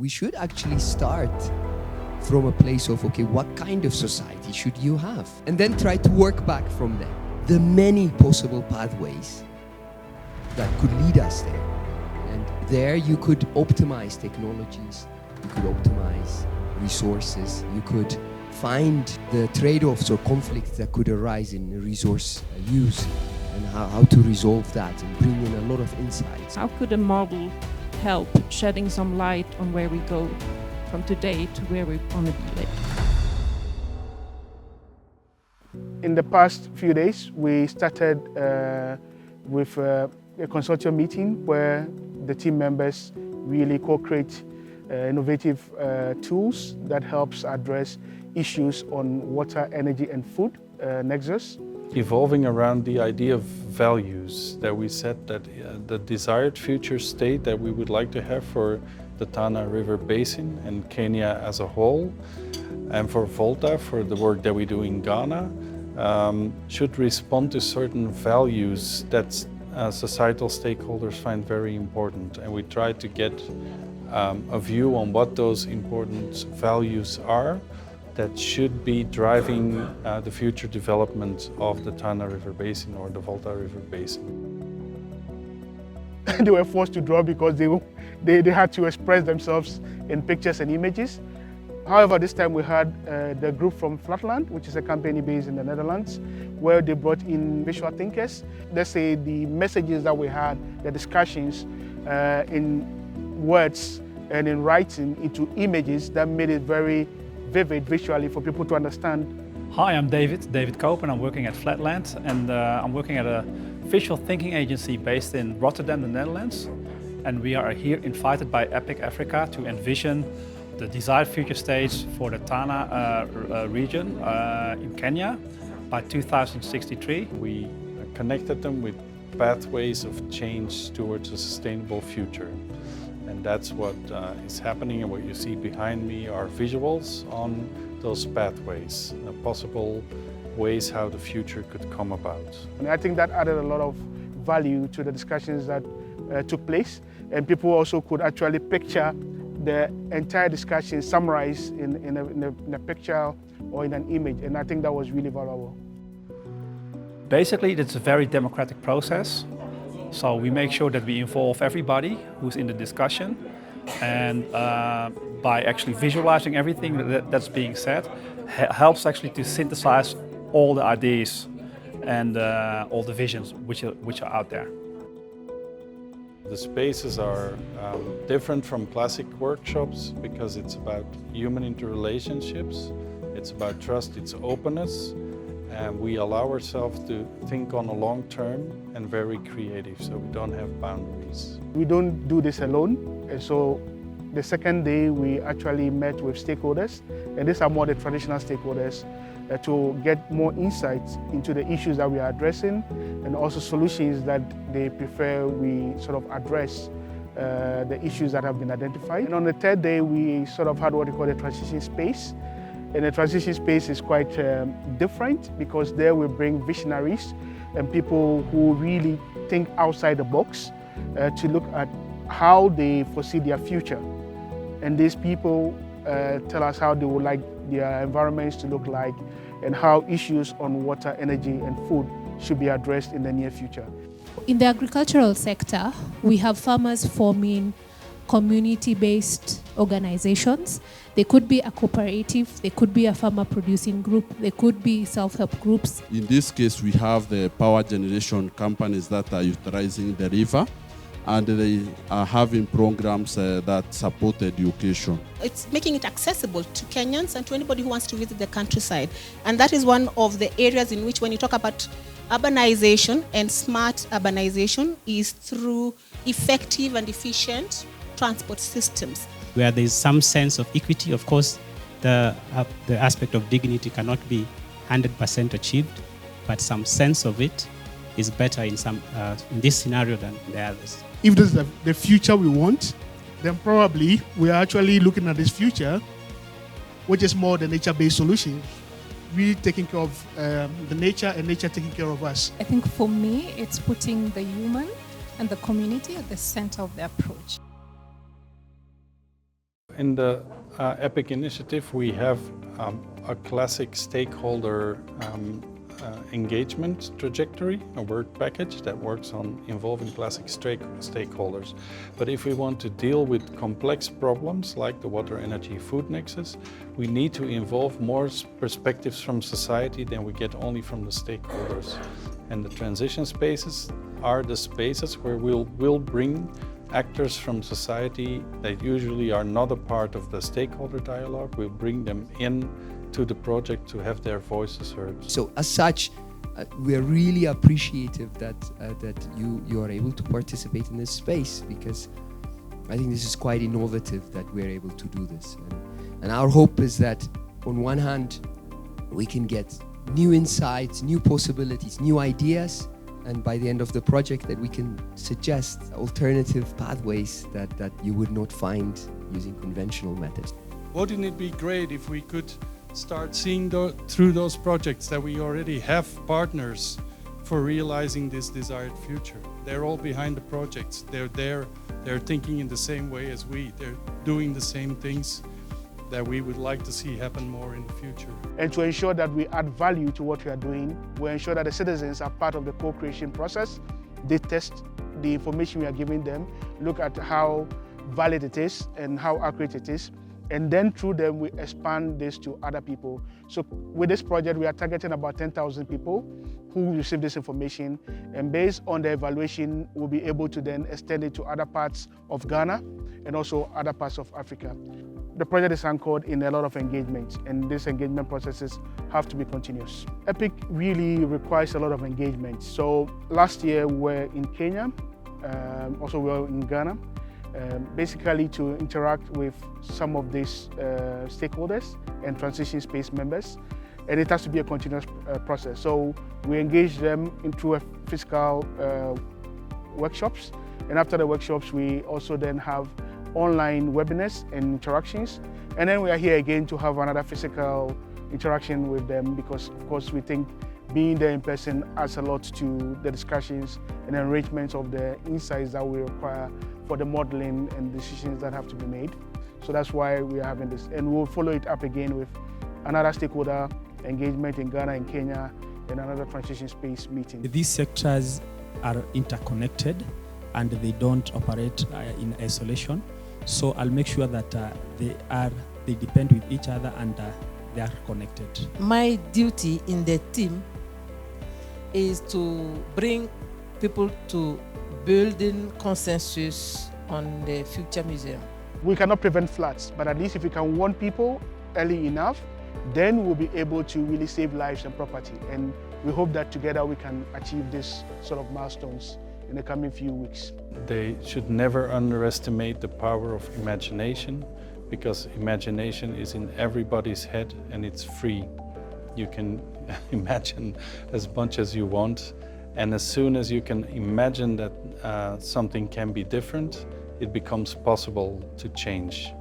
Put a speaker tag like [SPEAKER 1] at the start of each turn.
[SPEAKER 1] We should actually start from a place of, okay, what kind of society should you have? And then try to work back from there. The many possible pathways that could lead us there. And there you could optimize technologies, you could optimize resources, you could find the trade-offs or conflicts that could arise in resource use and how to resolve that and bring in a lot of insights.
[SPEAKER 2] How could a model help shedding some light on where we go from today to where we want to be later?
[SPEAKER 3] In the past few days, we started with a consortium meeting where the team members really co-create innovative tools that helps address issues on water, energy and food nexus.
[SPEAKER 4] Evolving around the idea of values that we set, that the desired future state that we would like to have for the Tana River Basin and Kenya as a whole, and for Volta, for the work that we do in Ghana, should respond to certain values that societal stakeholders find very important. And we try to get a view on what those important values are that should be driving the future development of the Tana River Basin or the Volta River Basin.
[SPEAKER 3] They were forced to draw because they had to express themselves in pictures and images. However, this time we had the group from Flatland, which is a company based in the Netherlands, where they brought in visual thinkers. Let's say the messages that we had, the discussions in words and in writing into images that made it very vivid visually for people to understand.
[SPEAKER 5] Hi, I'm David Koop, and I'm working at Flatland, and I'm working at a visual thinking agency based in Rotterdam, the Netherlands. And we are here invited by EPIC Africa to envision the desired future stage for the Tana region in Kenya by 2063.
[SPEAKER 4] We connected them with pathways of change towards a sustainable future. And that's what is happening, and what you see behind me are visuals on those pathways, possible ways how the future could come about.
[SPEAKER 3] And I think that added a lot of value to the discussions that took place, and people also could actually picture the entire discussion summarized in a picture or in an image, and I think that was really valuable.
[SPEAKER 5] Basically, it's a very democratic process. So we make sure that we involve everybody who's in the discussion, and by actually visualizing everything that's being said, helps actually to synthesize all the ideas and all the visions which are out there.
[SPEAKER 4] The spaces are different from classic workshops because it's about human interrelationships, it's about trust, it's openness. And we allow ourselves to think on a long term and very creative, so we don't have boundaries.
[SPEAKER 3] We don't do this alone, and so the second day we actually met with stakeholders, and these are more the traditional stakeholders, to get more insights into the issues that we are addressing and also solutions that they prefer we sort of address the issues that have been identified. And on the third day we sort of had what we call the transition space. And the transition space is quite different because there we bring visionaries and people who really think outside the box to look at how they foresee their future. And these people tell us how they would like their environments to look like and how issues on water, energy and food should be addressed in the near future.
[SPEAKER 6] In the agricultural sector, we have farmers forming community-based organizations. They could be a cooperative, they could be a farmer producing group, they could be self-help groups.
[SPEAKER 7] In this case, we have the power generation companies that are utilizing the river, and they are having programs that support education.
[SPEAKER 8] It's making it accessible to Kenyans and to anybody who wants to visit the countryside. And that is one of the areas in which, when you talk about urbanization and smart urbanization, is through effective and efficient transport systems.
[SPEAKER 9] Where there is some sense of equity, of course, the aspect of dignity cannot be 100% achieved, but some sense of it is better in this scenario than the others.
[SPEAKER 10] If this is the future we want, then probably we are actually looking at this future, which is more the nature-based solution. We taking care of the nature and nature taking care of us.
[SPEAKER 2] I think for me, it's putting the human and the community at the center of the approach.
[SPEAKER 4] in the EPIC initiative, we have a classic stakeholder engagement trajectory, a work package that works on involving classic stakeholders. But if we want to deal with complex problems like the water, energy, food nexus, we need to involve more perspectives from society than we get only from the stakeholders. And the transition spaces are the spaces where we'll bring actors from society that usually are not a part of the stakeholder dialogue. We'll bring them in to the project to have their voices heard.
[SPEAKER 1] So as such, we are really appreciative that you are able to participate in this space, because I think this is quite innovative that we're able to do this. And our hope is that on one hand, we can get new insights, new possibilities, new ideas, and by the end of the project that we can suggest alternative pathways that you would not find using conventional methods.
[SPEAKER 11] Wouldn't it be great if we could start seeing through those projects that we already have partners for realizing this desired future? They're all behind the projects. They're there, they're thinking in the same way as we. They're doing the same things that we would like to see happen more in the future.
[SPEAKER 3] And to ensure that we add value to what we are doing, we ensure that the citizens are part of the co-creation process. They test the information we are giving them, look at how valid it is and how accurate it is, and then through them we expand this to other people. So with this project we are targeting about 10,000 people who receive this information, and based on the evaluation we'll be able to then extend it to other parts of Ghana and also other parts of Africa. The project is anchored in a lot of engagement, and these engagement processes have to be continuous. EPIC really requires a lot of engagement. So last year we were in Kenya, also we were in Ghana, basically to interact with some of these stakeholders and transition space members, and it has to be a continuous process. So we engage them through physical workshops, and after the workshops we also then have online webinars and interactions, and then we are here again to have another physical interaction with them, because of course we think being there in person adds a lot to the discussions and enrichment of the insights that we require for the modeling and decisions that have to be made. So that's why we are having this, and we'll follow it up again with another stakeholder engagement in Ghana and Kenya and another transition space meeting.
[SPEAKER 12] These sectors are interconnected and they don't operate in isolation. So I'll make sure that they depend with each other and they are connected.
[SPEAKER 13] My duty in the team is to bring people to building consensus on the future museum.
[SPEAKER 3] We cannot prevent floods, but at least if we can warn people early enough, then we'll be able to really save lives and property. And we hope that together we can achieve this sort of milestones in the coming few weeks.
[SPEAKER 4] They should never underestimate the power of imagination, because imagination is in everybody's head and it's free. You can imagine as much as you want, and as soon as you can imagine that something can be different, it becomes possible to change.